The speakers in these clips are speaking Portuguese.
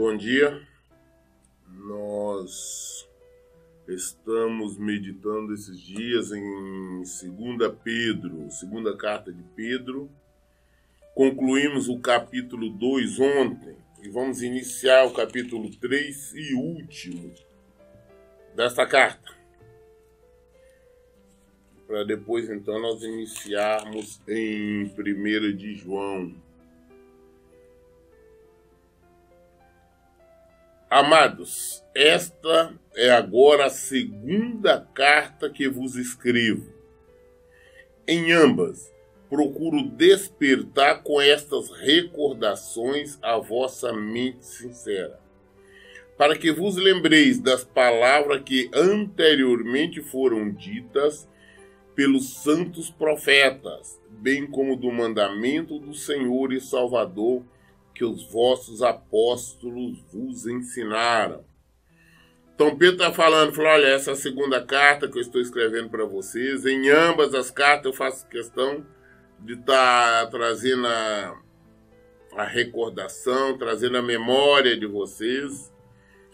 Bom dia, nós estamos meditando esses dias em 2 Pedro, segunda carta de Pedro. Concluímos o capítulo 2 ontem e vamos iniciar o capítulo 3 e último desta carta. Para depois então nós iniciarmos em 1 de João. Amados, esta é agora a segunda carta que vos escrevo. Em ambas, procuro despertar com estas recordações a vossa mente sincera, para que vos lembreis das palavras que anteriormente foram ditas pelos santos profetas, bem como do mandamento do Senhor e Salvador, que os vossos apóstolos vos ensinaram. Então Pedro está falando, olha, essa é a segunda carta que eu estou escrevendo para vocês. Em ambas as cartas eu faço questão de estar trazendo a recordação, trazendo a memória de vocês,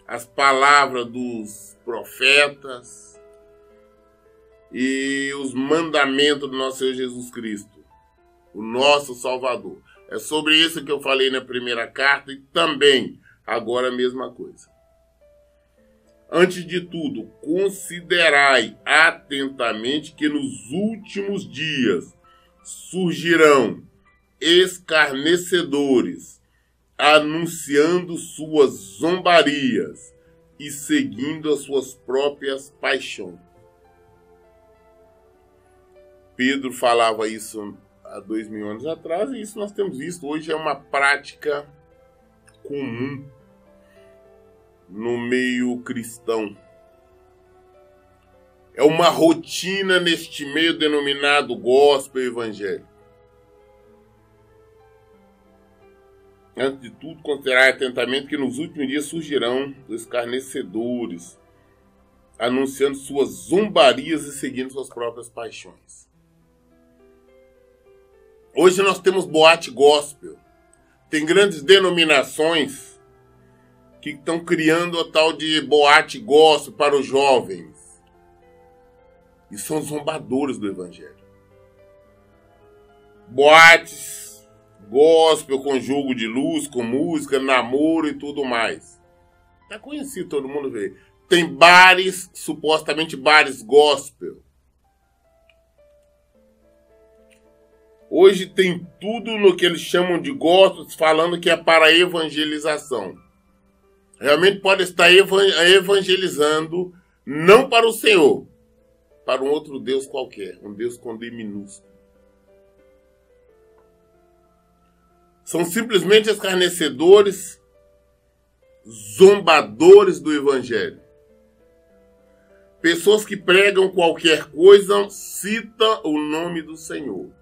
as palavras dos profetas e os mandamentos do nosso Senhor Jesus Cristo, o nosso Salvador. É sobre isso que eu falei na primeira carta e também agora a mesma coisa. Antes de tudo, considerai atentamente que nos últimos dias surgirão escarnecedores, anunciando suas zombarias e seguindo as suas próprias paixões. Pedro falava isso há 2000 anos atrás, e isso nós temos visto. Hoje é uma prática comum no meio cristão. É uma rotina neste meio denominado gospel evangélico. Antes de tudo, considerai atentamente que nos últimos dias surgirão os escarnecedores, anunciando suas zombarias e seguindo suas próprias paixões. Hoje nós temos boate gospel. Tem grandes denominações que estão criando a tal de boate gospel para os jovens. E são zombadores do evangelho. Boates gospel com jogo de luz, com música, namoro e tudo mais. Tá conhecido, todo mundo vê. Tem bares, supostamente bares gospel. Hoje tem tudo no que eles chamam de gospel, falando que é para evangelização. Realmente pode estar evangelizando, não para o Senhor, para um outro Deus qualquer, um Deus com D minúsculo. São simplesmente escarnecedores, zombadores do evangelho. Pessoas que pregam qualquer coisa, citam o nome do Senhor,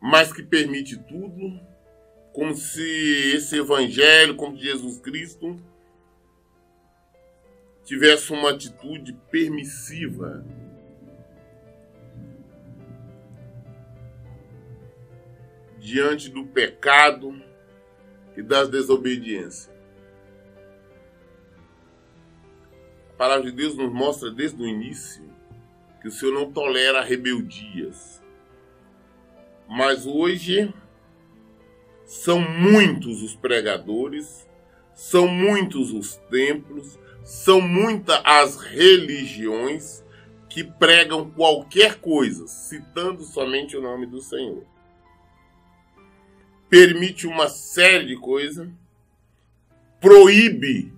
mas que permite tudo, como se esse evangelho, como Jesus Cristo, tivesse uma atitude permissiva. Diante do pecado e das desobediências. A palavra de Deus nos mostra desde o início que o Senhor não tolera rebeldias. Mas hoje são muitos os pregadores, são muitos os templos, são muitas as religiões que pregam qualquer coisa, citando somente o nome do Senhor. Permite uma série de coisas, proíbe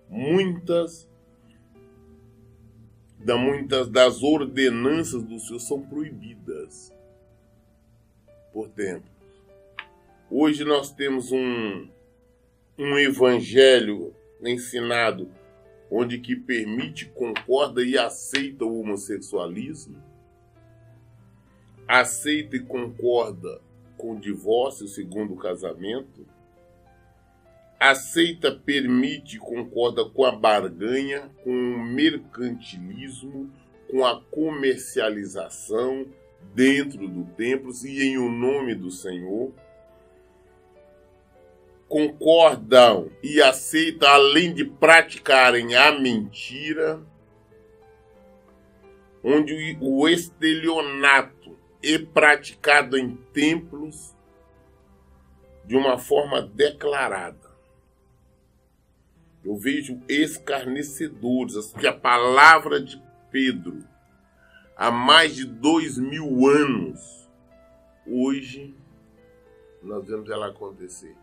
muitas das ordenanças do Senhor são proibidas por tempos. Hoje nós temos um evangelho ensinado onde que permite, concorda e aceita o homossexualismo, aceita e concorda com o divórcio, segundo o casamento, aceita, permite e concorda com a barganha, com o mercantilismo, com a comercialização dentro do templo e em o nome do Senhor. concordam e aceitam, além de praticarem a mentira, onde o estelionato é praticado em templos de uma forma declarada. Eu vejo escarnecedores, que a palavra de Pedro, há mais de 2000 anos, hoje nós vemos ela acontecer.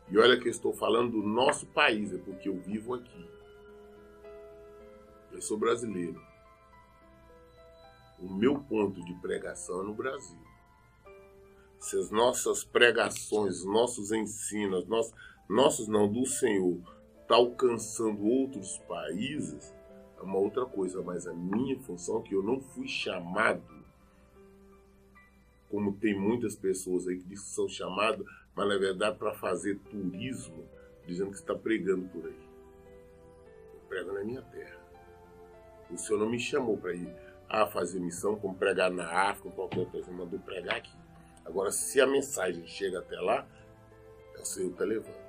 E olha que eu estou falando do nosso país, é porque eu vivo aqui. Eu sou brasileiro. O meu ponto de pregação é no Brasil. Se as nossas pregações, nossos ensinos, nossos não, do Senhor, está alcançando outros países, é uma outra coisa. Mas a minha função é que eu não fui chamado, como tem muitas pessoas aí que dizem que são chamadas, mas na verdade para fazer turismo, dizendo que está pregando por aí. Eu prego na minha terra. O Senhor não me chamou para ir fazer missão, como pregar na África, qualquer coisa, mandou pregar aqui. Agora, se a mensagem chega até lá, é o Senhor que está levando.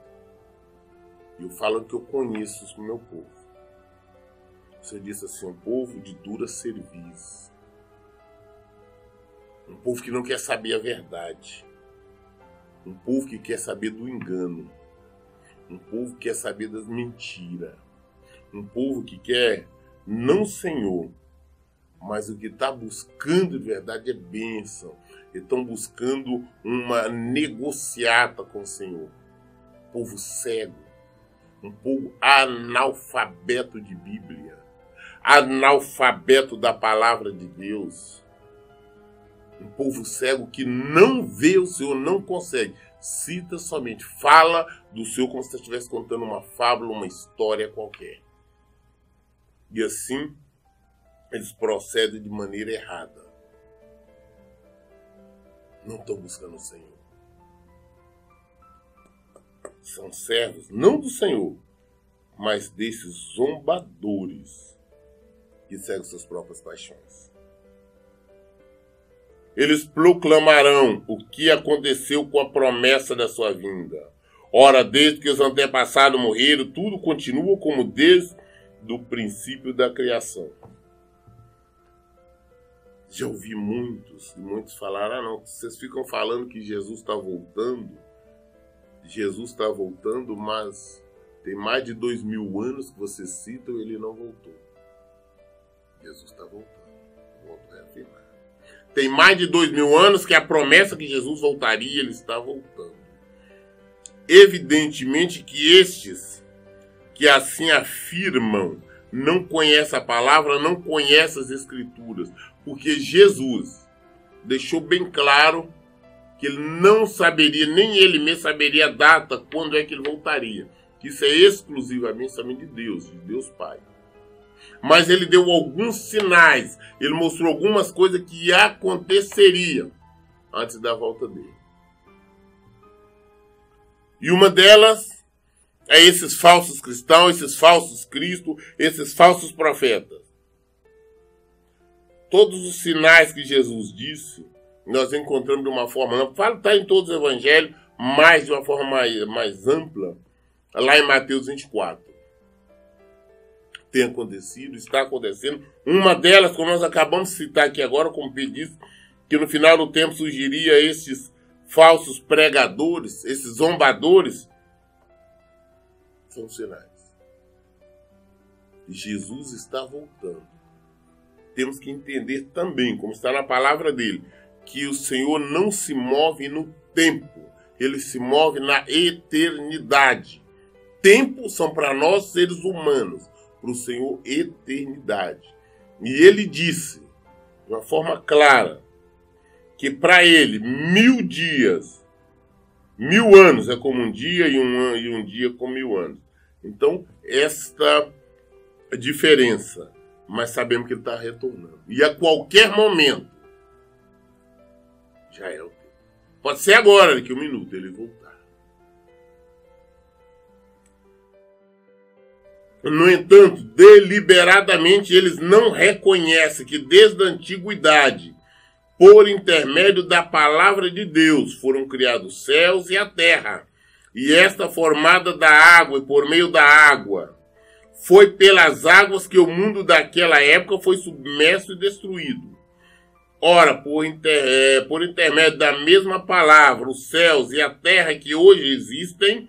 E eu falo que eu conheço o meu povo. Você disse assim, um povo de dura cerviz. Um povo que não quer saber a verdade. Um povo que quer saber do engano. Um povo que quer saber das mentiras. Um povo que quer, não Senhor, mas o que está buscando de verdade é bênção. Eles estão buscando uma negociata com o Senhor. Um povo cego. Um povo analfabeto de Bíblia. Analfabeto da palavra de Deus. Um povo cego que não vê o Senhor, não consegue. Cita somente, fala do Senhor como se você estivesse contando uma fábula, uma história qualquer. E assim, eles procedem de maneira errada. Não estão buscando o Senhor. São servos, não do Senhor, mas desses zombadores que seguem suas próprias paixões. Eles proclamarão o que aconteceu com a promessa da sua vinda. Ora, desde que os antepassados morreram, tudo continua como desde o princípio da criação. Já ouvi muitos falaram, não, vocês ficam falando que Jesus está voltando. Jesus está voltando, mas tem mais de 2000 anos que vocês citam e ele não voltou. Jesus está voltando. Volto a reafirmar. Tem mais de 2000 anos que a promessa que Jesus voltaria, ele está voltando. Evidentemente que estes que assim afirmam não conhecem a palavra, não conhecem as Escrituras, porque Jesus deixou bem claro que ele não saberia, nem ele mesmo saberia a data, quando é que ele voltaria. Que isso é exclusivamente somente de Deus Pai. Mas ele deu alguns sinais, ele mostrou algumas coisas que aconteceriam antes da volta dele. E uma delas é esses falsos cristãos, esses falsos cristos, esses falsos profetas. Todos os sinais que Jesus disse, nós encontramos de uma forma ampla. Está em todos os evangelhos, mas de uma forma mais ampla, lá em Mateus 24. Tem acontecido, está acontecendo. Uma delas, como nós acabamos de citar aqui agora, como Pedro disse, que no final do tempo surgiria esses falsos pregadores, esses zombadores, são sinais. Jesus está voltando. Temos que entender também, como está na palavra dele, que o Senhor não se move no tempo, ele se move na eternidade. Tempo são para nós seres humanos, para o Senhor eternidade. E ele disse, de uma forma clara, que para ele 1000 dias, 1000 anos é como um dia e um dia como 1000 anos. Então, esta diferença, mas sabemos que ele está retornando. E a qualquer momento, já é o tempo. Pode ser agora, daqui a um minuto, ele voltar. No entanto, deliberadamente, eles não reconhecem que desde a antiguidade, por intermédio da palavra de Deus, foram criados os céus e a terra, e esta formada da água e por meio da água. Foi pelas águas que o mundo daquela época foi submerso e destruído. Ora, por intermédio da mesma palavra, os céus e a terra que hoje existem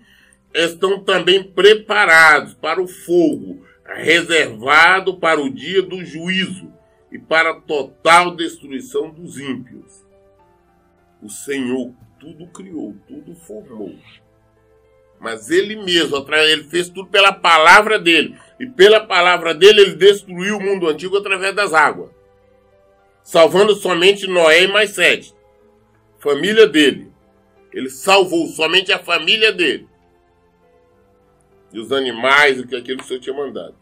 estão também preparados para o fogo, reservado para o dia do juízo e para a total destruição dos ímpios. O Senhor tudo criou, tudo formou. Mas Ele mesmo, Ele fez tudo pela palavra dEle. E pela palavra dEle, Ele destruiu o mundo antigo através das águas. Salvando somente Noé e mais 7. Família dele. Ele salvou somente a família dele. E os animais, aquilo que o Senhor tinha mandado.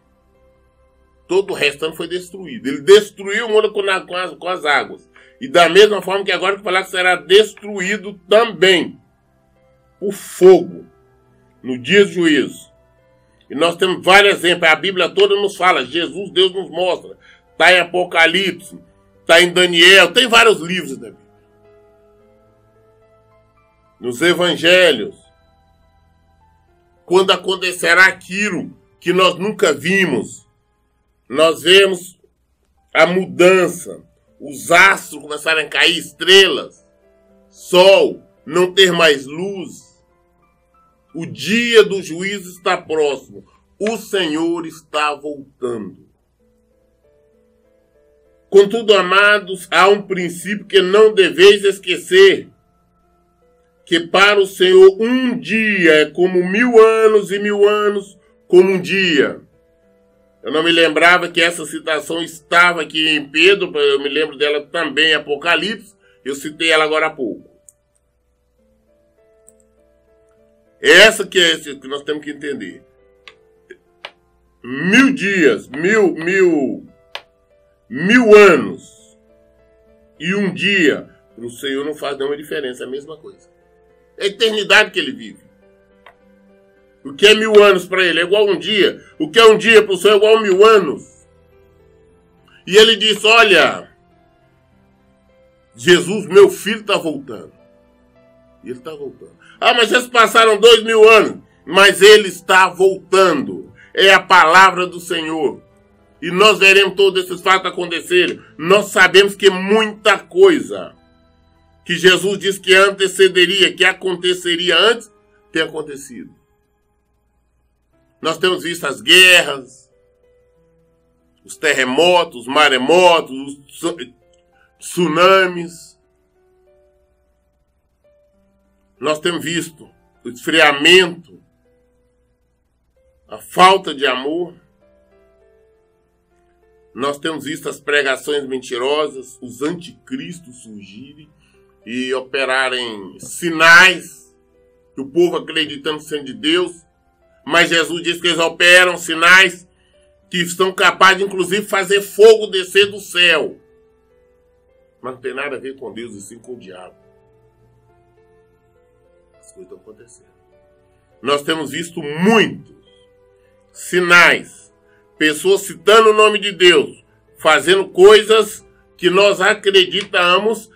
Todo o restante foi destruído. Ele destruiu o mundo com as águas. E da mesma forma que agora que falar que será destruído também por fogo no dia do juízo. E nós temos vários exemplos. A Bíblia toda nos fala. Jesus, Deus nos mostra. Está em Apocalipse. Está em Daniel. Tem vários livros da Bíblia. Nos Evangelhos. Quando acontecerá aquilo que nós nunca vimos. Nós vemos a mudança. Os astros começarem a cair, estrelas. Sol. Não ter mais luz. O dia do juízo está próximo. O Senhor está voltando. Contudo, amados, há um princípio que não deveis esquecer. Que para o Senhor um dia é como 1000 anos e 1000 anos como um dia. Eu não me lembrava que essa citação estava aqui em Pedro, eu me lembro dela também em Apocalipse, eu citei ela agora há pouco. Essa que é que nós temos que entender. 1000 dias, 1000 anos e um dia, para o Senhor não faz nenhuma diferença, é a mesma coisa. É a eternidade que ele vive. O que é 1000 anos para ele é igual a um dia. O que é um dia para o Senhor é igual a 1000 anos. E ele diz, olha, Jesus, meu filho, está voltando. E ele está voltando. Ah, mas já se passaram 2000 anos. Mas ele está voltando. É a palavra do Senhor. E nós veremos todos esses fatos acontecerem. Nós sabemos que muita coisa que Jesus disse que antecederia, que aconteceria antes, tem acontecido. Nós temos visto as guerras, os terremotos, os maremotos, os tsunamis. Nós temos visto o esfriamento, a falta de amor. Nós temos visto as pregações mentirosas, os anticristos surgirem e operarem sinais, que o povo acreditando sendo de Deus, mas Jesus diz que eles operam sinais que estão capazes de, inclusive, fazer fogo descer do céu. Mas não tem nada a ver com Deus, e sim com o diabo. As coisas estão acontecendo. Nós temos visto muitos sinais, pessoas citando o nome de Deus, fazendo coisas que nós acreditamos,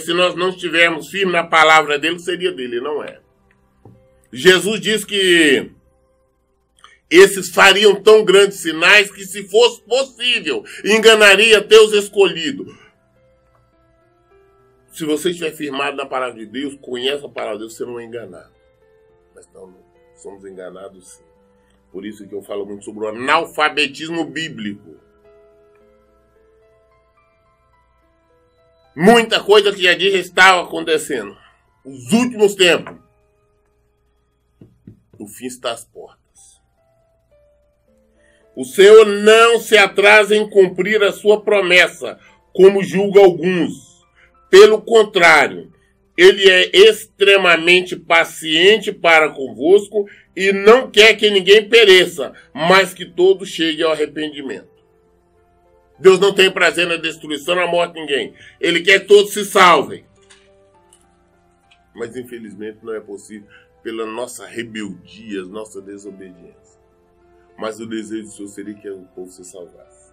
se nós não estivermos firmes na palavra dele, seria dele, não é. Jesus diz que esses fariam tão grandes sinais que, se fosse possível, enganaria até os escolhidos. Se você estiver firmado na palavra de Deus, conhece a palavra de Deus, você não é enganado. Mas não, somos enganados sim. Por isso que eu falo muito sobre o analfabetismo bíblico. Muita coisa que já disse estava acontecendo. Os últimos tempos. O fim está às portas. O Senhor não se atrasa em cumprir a sua promessa, como julga alguns. Pelo contrário, ele é extremamente paciente para convosco e não quer que ninguém pereça, mas que todos cheguem ao arrependimento. Deus não tem prazer na destruição, na morte de ninguém. Ele quer que todos se salvem. Mas infelizmente não é possível pela nossa rebeldia, nossa desobediência. Mas o desejo do Senhor seria que o povo se salvasse.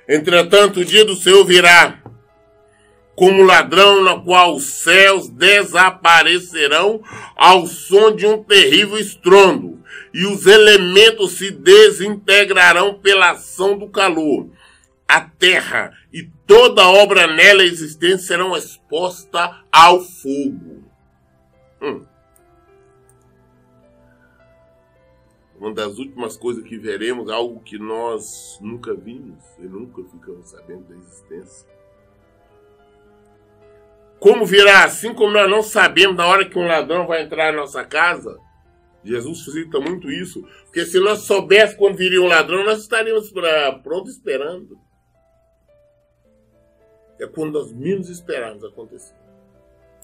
Entretanto, o dia do Senhor virá como ladrão na qual os céus desaparecerão ao som de um terrível estrondo, e os elementos se desintegrarão pela ação do calor. A terra e toda obra nela existente serão exposta ao fogo. Uma das últimas coisas que veremos, algo que nós nunca vimos e nunca ficamos sabendo da existência. Como virá? Assim como nós não sabemos na hora que um ladrão vai entrar na nossa casa. Jesus cita muito isso. Porque se nós soubéssemos quando viria um ladrão, nós estaríamos prontos esperando. É quando nós menos esperamos acontecer.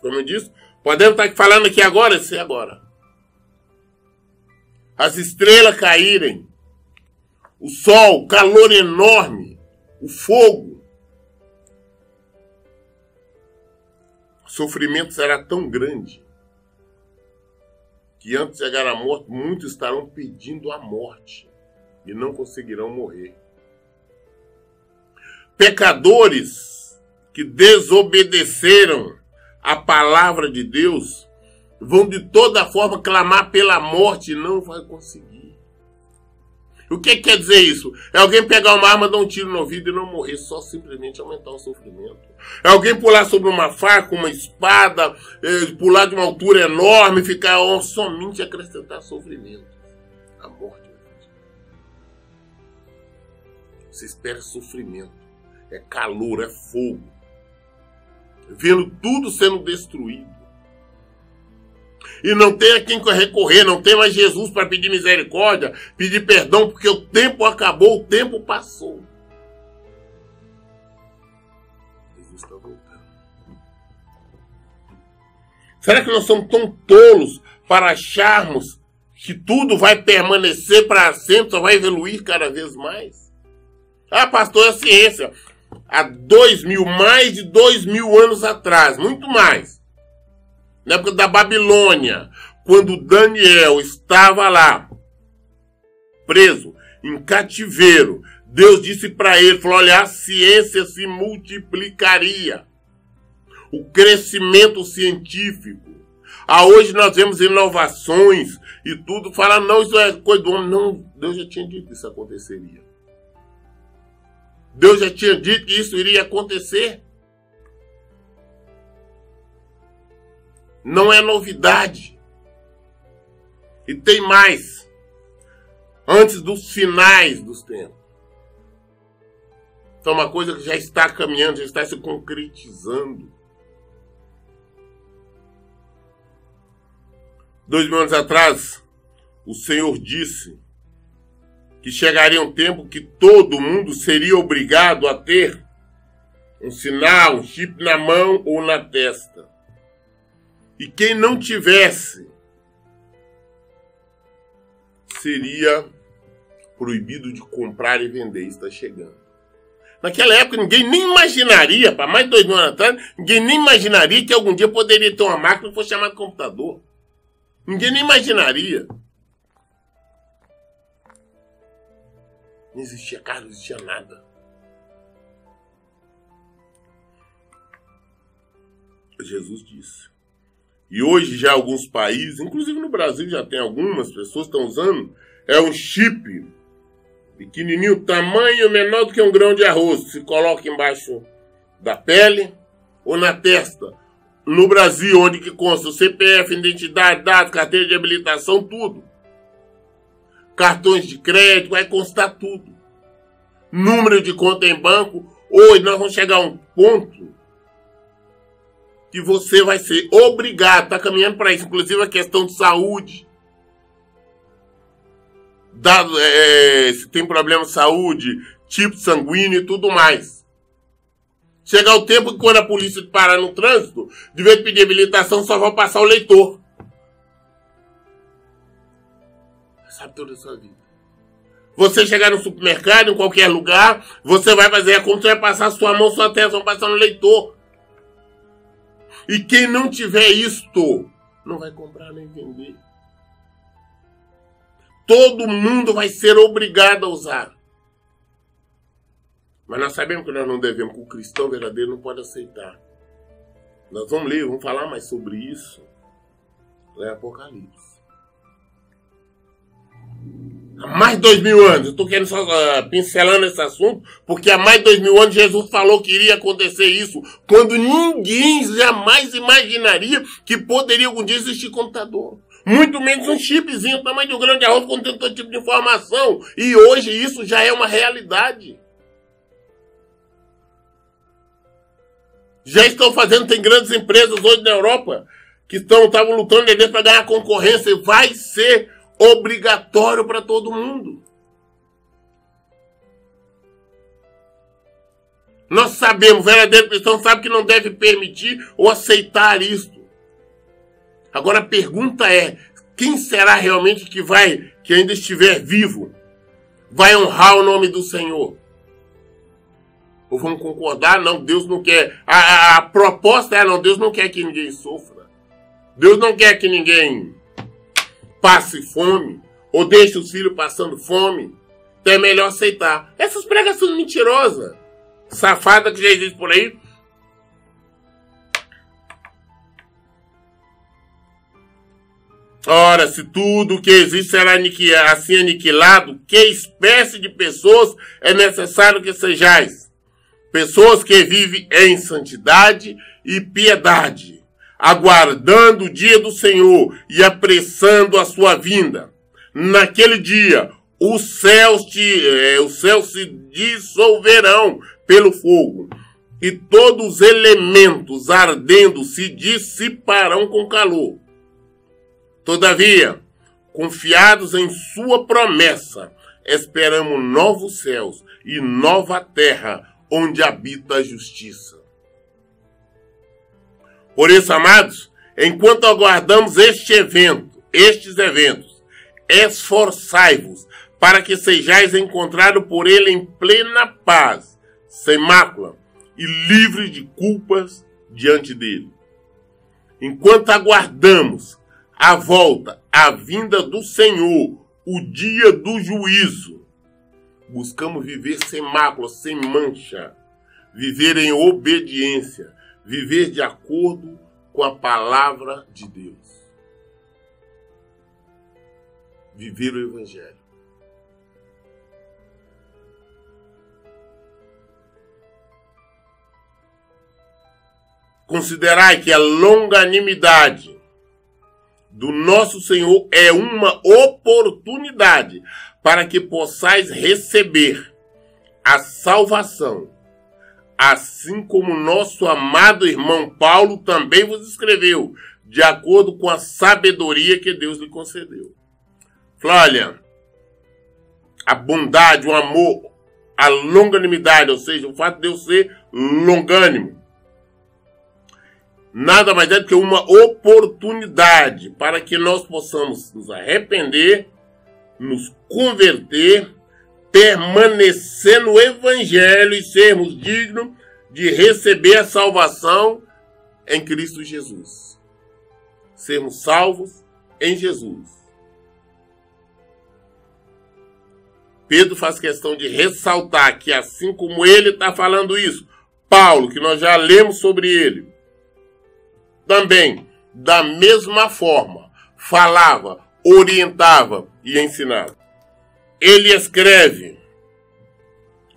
Como eu disse, podemos estar falando aqui agora, isso é agora. As estrelas caírem, o sol, o calor enorme, o fogo. O sofrimento será tão grande que antes de chegar à morte, muitos estarão pedindo a morte e não conseguirão morrer. Pecadores que desobedeceram a palavra de Deus vão de toda forma clamar pela morte e não vai conseguir. O que quer dizer isso? É alguém pegar uma arma, dar um tiro no ouvido e não morrer, só simplesmente aumentar o sofrimento. É alguém pular sobre uma faca, uma espada, pular de uma altura enorme, ficar somente acrescentar sofrimento. A morte. Você espera sofrimento. É calor, é fogo. Vendo tudo sendo destruído. E não tem a quem recorrer, não tem mais Jesus para pedir misericórdia, pedir perdão, porque o tempo acabou, o tempo passou. Jesus está voltando. Será que nós somos tão tolos para acharmos que tudo vai permanecer para sempre, só vai evoluir cada vez mais? Ah, pastor, é ciência. Há mais de 2000 anos atrás, muito mais. Na época da Babilônia, quando Daniel estava lá, preso, em cativeiro, Deus disse para ele, falou, olha, a ciência se multiplicaria. O crescimento científico. Hoje nós vemos inovações e tudo, fala, não, isso é coisa do homem. Não, Deus já tinha dito que isso aconteceria. Deus já tinha dito que isso iria acontecer. Não é novidade. E tem mais. Antes dos finais dos tempos. Então, uma coisa que já está caminhando, já está se concretizando. 2000 anos atrás, o Senhor disse que chegaria um tempo que todo mundo seria obrigado a ter um sinal, um chip na mão ou na testa. E quem não tivesse seria proibido de comprar e vender. Isso está chegando. Naquela época ninguém nem imaginaria, para mais de 2000 anos atrás, ninguém nem imaginaria que algum dia poderia ter uma máquina que fosse chamada computador. Ninguém nem imaginaria. Não existia carro, não existia nada. Jesus disse. E hoje já alguns países, inclusive no Brasil já tem algumas pessoas que estão usando, é um chip pequenininho, tamanho menor do que um grão de arroz. Se coloca embaixo da pele ou na testa. No Brasil, onde que consta o CPF, identidade, dados, carteira de habilitação, tudo. Cartões de crédito, vai constar tudo. Número de conta em banco. Hoje nós vamos chegar a um ponto que você vai ser obrigado, está caminhando para isso, inclusive a questão de saúde. Se tem problema de saúde, tipo sanguíneo e tudo mais. Chegar o tempo que quando a polícia te parar no trânsito, de vez de pedir habilitação, só vai passar o leitor. Sabe toda a sua vida. Você chegar no supermercado, em qualquer lugar, você vai fazer a conta, você vai passar sua mão, sua testa, vão passar no leitor. E quem não tiver isto, não vai comprar nem vender. Todo mundo vai ser obrigado a usar. Mas nós sabemos que nós não devemos, que o cristão verdadeiro não pode aceitar. Nós vamos ler, vamos falar mais sobre isso. É Apocalipse. Há mais de 2000 anos, eu estou querendo só pincelando esse assunto, porque há mais de 2000 anos Jesus falou que iria acontecer isso, quando ninguém jamais imaginaria que poderia algum dia existir computador. Muito menos um chipzinho, tamanho de um grão de arroz, contendo todo tipo de informação. E hoje isso já é uma realidade. Já estão fazendo, tem grandes empresas hoje na Europa que estavam lutando para ganhar concorrência e vai ser obrigatório para todo mundo. Nós sabemos, o verdadeiro cristão sabe que não deve permitir ou aceitar isto. Agora a pergunta é, quem será realmente que ainda estiver vivo, vai honrar o nome do Senhor? Ou vamos concordar? Não, Deus não quer. A proposta é, não, Deus não quer que ninguém sofra. Deus não quer que ninguém passe fome, ou deixe os filhos passando fome. Então é melhor aceitar. Essas pregações mentirosas, safada que já existe por aí. Ora, se tudo que existe será assim aniquilado, que espécie de pessoas é necessário que sejais? Pessoas que vivem em santidade e piedade, aguardando o dia do Senhor e apressando a sua vinda. Naquele dia, os céus se dissolverão pelo fogo, e todos os elementos ardendo se dissiparão com calor. Todavia, confiados em sua promessa, esperamos novos céus e nova terra, onde habita a justiça. Por isso, amados, enquanto aguardamos estes eventos, esforçai-vos para que sejais encontrados por ele em plena paz, sem mácula e livres de culpas diante dele. Enquanto aguardamos a vinda do Senhor, o dia do juízo, buscamos viver sem mácula, sem mancha, viver em obediência, viver de acordo com a palavra de Deus. Viver o Evangelho. Considerai que a longanimidade do nosso Senhor é uma oportunidade para que possais receber a salvação, assim como nosso amado irmão Paulo também vos escreveu, de acordo com a sabedoria que Deus lhe concedeu. Falou, olha, a bondade, o amor, a longanimidade, ou seja, o fato de Deus ser longânimo, nada mais é do que uma oportunidade para que nós possamos nos arrepender, nos converter, permanecer no Evangelho e sermos dignos de receber a salvação em Cristo Jesus. Sermos salvos em Jesus. Pedro faz questão de ressaltar que assim como ele está falando isso, Paulo, que nós já lemos sobre ele, também, da mesma forma, falava, orientava e ensinava. Ele escreve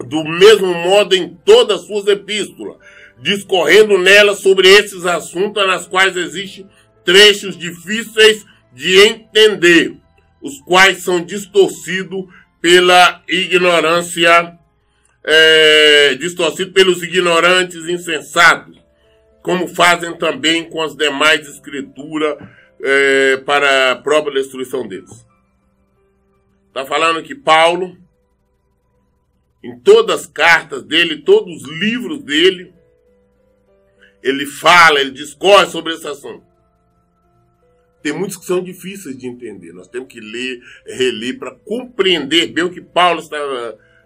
do mesmo modo em todas as suas epístolas, discorrendo nelas sobre esses assuntos nas quais existem trechos difíceis de entender, os quais são distorcidos pela ignorância, distorcidos pelos ignorantes insensatos, como fazem também com as demais escrituras para a própria destruição deles. Está falando que Paulo, em todas as cartas dele, todos os livros dele, ele fala, ele discorre sobre esse assunto. Tem muitos que são difíceis de entender. Nós temos que ler, reler, para compreender bem o que Paulo está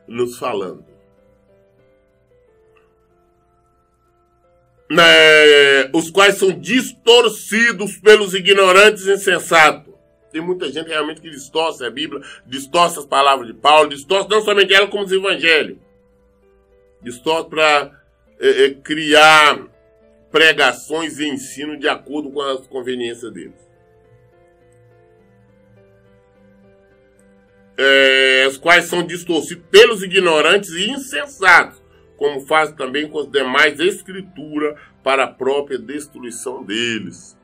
nos falando. Os quais são distorcidos pelos ignorantes insensatos. Tem muita gente realmente que distorce a Bíblia, distorce as palavras de Paulo, distorce não somente ela, como os evangelhos. Distorce para criar pregações e ensino de acordo com as conveniências deles. Os quais são distorcidos pelos ignorantes e insensatos, como fazem também com as demais escrituras para a própria destruição deles.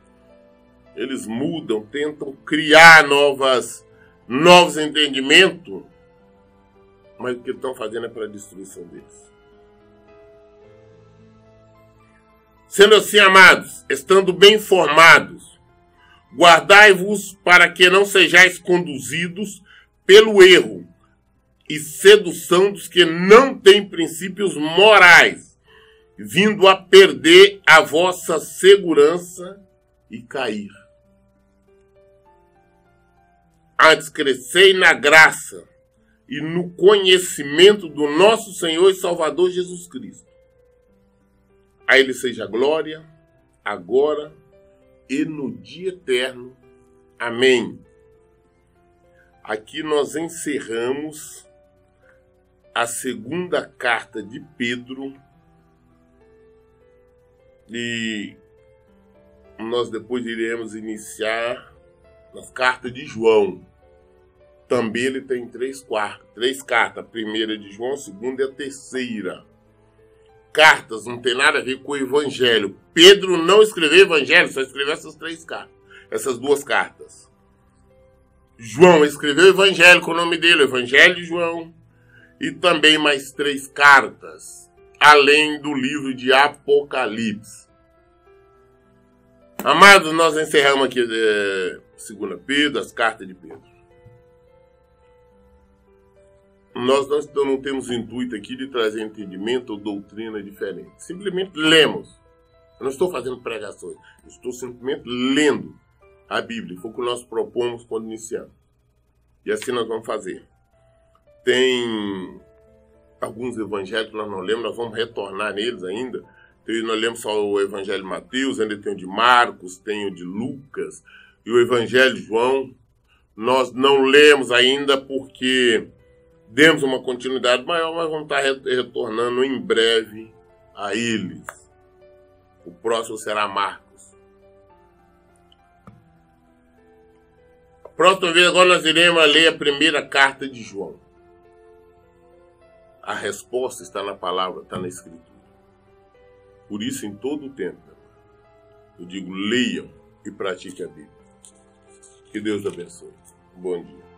Eles mudam, tentam criar novos entendimentos, mas o que estão fazendo é para a destruição deles. Sendo assim, amados, estando bem informados, guardai-vos para que não sejais conduzidos pelo erro e sedução dos que não têm princípios morais, vindo a perder a vossa segurança e cair. Antes crescei na graça e no conhecimento do nosso Senhor e Salvador Jesus Cristo. A Ele seja glória, agora e no dia eterno. Amém. Aqui nós encerramos a segunda carta de Pedro e nós depois iremos iniciar nas cartas de João. Também ele tem três cartas. A primeira é de João, a segunda e a terceira. Cartas não tem nada a ver com o evangelho. Pedro não escreveu evangelho, só escreveu essas duas cartas. João escreveu o evangelho com o nome dele, o Evangelho de João. E também mais 3 cartas, além do livro de Apocalipse. Amados, nós encerramos aqui 2 Pedro, as cartas de Pedro. Nós não temos intuito aqui de trazer entendimento ou doutrina diferente. Simplesmente lemos. Eu não estou fazendo pregações. Eu estou simplesmente lendo a Bíblia. Foi o que nós propomos quando iniciamos. E assim nós vamos fazer. Tem alguns evangelhos que nós não lemos, nós vamos retornar neles ainda. Nós lemos só o Evangelho de Mateus, ainda tem o de Marcos, tem o de Lucas e o Evangelho de João. Nós não lemos ainda porque demos uma continuidade maior, mas vamos estar retornando em breve a eles. O próximo será Marcos. A próxima vez agora nós iremos ler a primeira carta de João. A resposta está na palavra, está na Escritura. Por isso, em todo o tempo, eu digo, leiam e pratiquem a Bíblia. Que Deus abençoe. Bom dia.